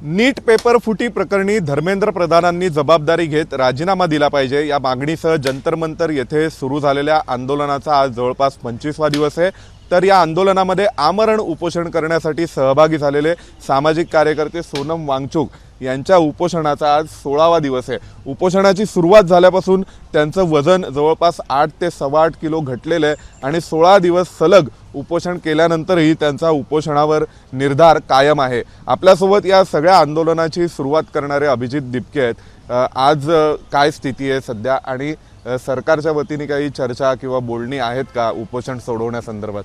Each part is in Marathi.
नीट पेपर फुटी प्रकरणी धर्मेंद्र प्रधानांनी जबाबदारी घेत राजीनामा दिला पाहिजे या मागणीसह जंतर मंतर येथे सुरू झालेल्या आंदोलनाचा आज जवळपास 25वा दिवस आहे। तर या आंदोलनामध्ये आमरण उपोषण करण्यासाठी सहभागी झालेले सामाजिक कार्यकर्ते सोनम वांगचुक यांच्या उपोषणाचा आज 16वा दिवस आहे। उपोषणाची सुरुवात झाल्यापासून त्यांचं वजन जवळपास 8 ते 8.25 किलो घटलेलं आहे आणि 16 दिवस सलग उपोषण केल्यानंतरही त्यांचा उपोषणावर निर्धार कायम आहे। आपल्यासोबत या सगळ्या आंदोलनाची सुरुवात करणारे अभिजित दिपके आहेत। आज काय स्थिती आहे सध्या आणि सरकारच्या वतीने काही चर्चा किंवा बोलणी आहेत का उपोषण सोडवण्यासंदर्भात?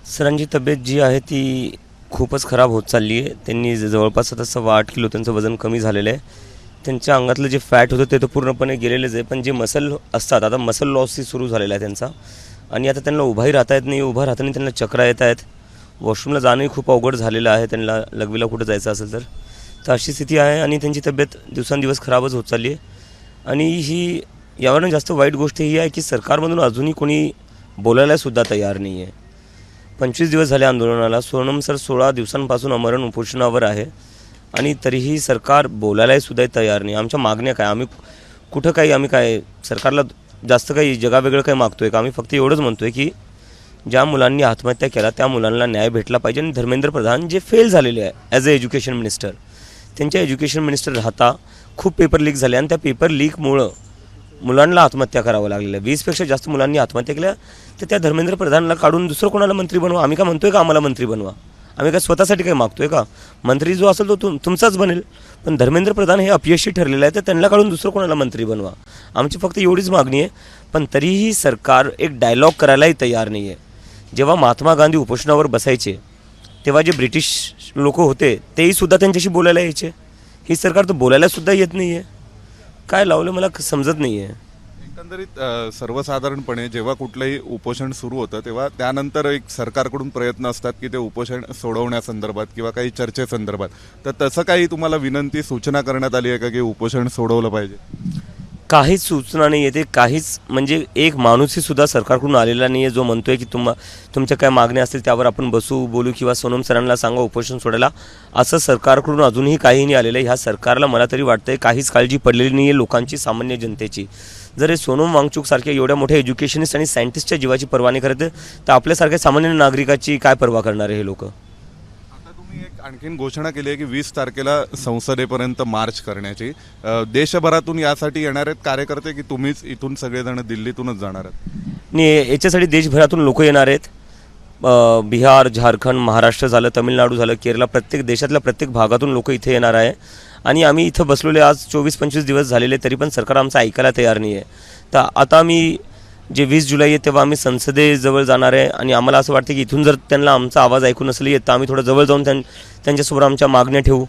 सरांची तब्येत जी आहे ती खूपच खराब होत चालली आहे। त्यांनी जवळपास आता 8.25 किलो त्यांचं वजन कमी झालेलं आहे। त्यांच्या अंगातलं जे फॅट होतं ते तर पूर्णपणे गेलेलेच आहे, पण जे मसल असतात आता मसल लॉसही सुरू झालेला आहे त्यांचा आणि आता त्यांना उभाही राहता येत नाही, उभा राहताना त्यांना चक्रा येत आहेत, वॉशरूमला जाणंही खूप अवघड झालेलं आहे त्यांना लघवीला कुठं जायचं असेल तर अशी स्थिती आहे आणि त्यांची तब्येत दिवसांदिवस खराबच होत चालली आहे। आणि ही यावरून जास्त वाईट गोष्ट ही आहे की सरकारमधून अजूनही कोणी बोलायलासुद्धा तयार नाही आहे। 25 दिवस झाले आंदोलनाला, सोनम सर 16 दिवसांपासून आमरण उपोषणावर आहे आणि तरीही सरकार बोलायलाही सुद्धा तयार नाही। आमच्या मागण्या काय, आम्ही कुठं काही आम्ही काय सरकारला जास्त काही जगावेगळं काही मागतोय का? आम्ही फक्त एवढंच म्हणतोय की ज्या मुलांनी आत्महत्या केला त्या मुलांना न्याय भेटला पाहिजे आणि धर्मेंद्र प्रधान जे फेल झालेले आहे ॲज अ एज्युकेशन मिनिस्टर, त्यांच्या एज्युकेशन मिनिस्टर राहता खूप पेपर लीक झाले आणि त्या पेपर लीकमुळं मुलांना आत्महत्या करावं लागलेलं आहे। 20पेक्षा जास्त मुलांनी आत्महत्या केल्या, तर त्या धर्मेंद्र प्रधानला काढून दुसरं कोणाला मंत्री बनवा? आम्ही काय म्हणतोय का आम्हाला मंत्री बनवा? आम्ही काय स्वतःसाठी काही मागतोय का? मंत्री जो असेल तो तुमचाच बनेल, पण धर्मेंद्र प्रधान हे अपयशी ठरलेलं आहे, तर त्यांना काढून दुसरं कोणाला मंत्री बनवा। आमची फक्त एवढीच मागणी आहे, पण तरीही सरकार एक डायलॉग करायलाही तयार नाही आहे। जेव्हा महात्मा गांधी उपोषणावर बसायचे तेव्हा जे ब्रिटिश लोक होते तेही सुद्धा त्यांच्याशी बोलायला यायचे, ही सरकार तर बोलायला सुद्धा येत नाही आहे। काय लावलं मला समजत नाही आहे। एकंदरीत सर्वसाधारणपणे जेव्हा कुठलंही उपोषण सुरू होतं तेव्हा त्यानंतर एक सरकारकडून प्रयत्न असतात की ते उपोषण सोडवण्यासंदर्भात किंवा काही चर्चेसंदर्भात, तर तसं काही तुम्हाला विनंती सूचना करण्यात आली आहे का की उपोषण सोडवलं पाहिजे? काहीच सूचना नाही येते, काहीच म्हणजे एक माणूसही सुद्धा सरकारकडून आलेला नाही आहे जो म्हणतोय की तुमच्या काय मागण्या असतील त्यावर आपण बसू बोलू किंवा सोनम सरांना सांगा उपोषण सोडायला, असं सरकारकडून अजूनही काही नाही आलेलं आहे। ह्या सरकारला मला तरी वाटतंय काहीच काळजी पडलेली नाही आहे लोकांची, सामान्य जनतेची। जर हे सोनम वांगचुक सारख्या एवढ्या मोठ्या एज्युकेशनिस्ट आणि सायंटिस्टच्या जीवाची पर्वा नाही करते तर आपल्यासारख्या सामान्य नागरिकाची काय पर्वा करणार आहे हे लोक? आता तुम्ही एक आणखीन घोषणा केली आहे की 20 तारखेला संसदेपर्यंत मार्च करण्याची। देशभरातून यासाठी येणार आहेत कार्यकर्ते की तुम्हीच इथून सगळेजण दिल्लीतूनच जाणार आहेत? नाही, याच्यासाठी देशभरातून लोक येणार आहेत। बिहार, झारखंड, महाराष्ट्र झालं, तमिळनाडू झालं, केरळ, प्रत्येक देशातल्या प्रत्येक भागातून लोक इथे येणार आहे आणि आम्ही इथं बसलेले आज 24-25 दिवस झालेले तरी पण सरकार आमचं ऐकायला तयार नाही आहे। तर आता आम्ही जे 20 जुलै आहे तेव्हा आम्ही संसदेजवळ जाणार आहे आणि आम्हाला असं वाटतं की इथून जर त्यांना आमचा आवाज ऐकू नसेल येत तर आम्ही थोडं जवळ जाऊन त्यांच्यासमोर आमच्या मागण्या ठेवू,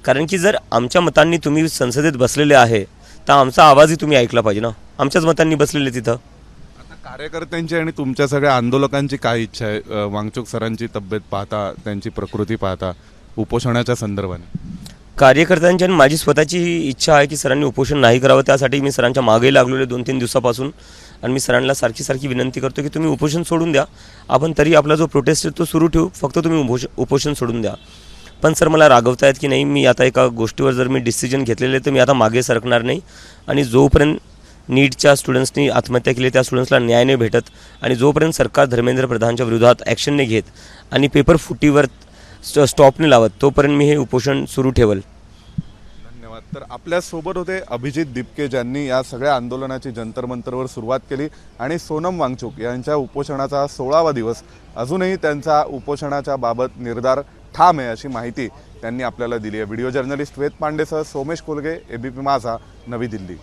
कारण की जर आमच्या मतांनी तुम्ही संसदेत बसलेले आहे तर आमचा आवाजही तुम्ही ऐकला पाहिजे ना, आमच्याच मतांनी बसलेले तिथं। कार्यकर्त्यांची आणि तुमच्या सगळ्या आंदोलकांची काय इच्छा आहे वांगचुक सरांची तब्येत पाहता, त्यांची प्रकृती पाहता उपोषणाच्या संदर्भाने? कार्यकर्त्यांची आणि माझी स्वतःची इच्छा आहे की सरांनी उपोषण नाही करावं, त्यासाठी मी सरांच्या मागे लागलेले 2-3 दिवसापासून आणि मी सरांना सारखी विनंती करतो की तुम्ही उपोषण सोडून द्या, आपण तरी आपला जो प्रोटेस्ट आहे तो सुरू ठेवू, फक्त तुम्ही उपोषण सोडून द्या। पण सर मला रागवतायत की नाही, मी आता एका गोष्टीवर जर मी डिसिजन घेतलेले तर मी आता मागे सरकणार नाही आणि जोपर्यंत नीटच्या स्टुडंट्सनी आत्महत्या केली त्या स्टुडंट्सला न्याय नाही भेटत आणि जोपर्यंत सरकार धर्मेंद्र प्रधानच्या विरोधात ॲक्शन नाही घेत आणि पेपर फुटीवर स्टॉप नाही लावत तोपर्यंत मी हे उपोषण सुरू ठेवल। धन्यवाद। तर आपल्यासोबत होते अभिजित दिपके ज्यांनी या सगळ्या आंदोलनाची जंतर मंतरवर सुरुवात केली आणि सोनम वांगचुक यांच्या उपोषणाचा 16वा दिवस, अजूनही त्यांचा उपोषणाच्या बाबत निर्धार ठाम आहे अशी माहिती त्यांनी आपल्याला दिली आहे। व्हिडिओ जर्नलिस्ट वेद पांडेसह सोमेश कोलगे, ABP माझा, नवी दिल्ली।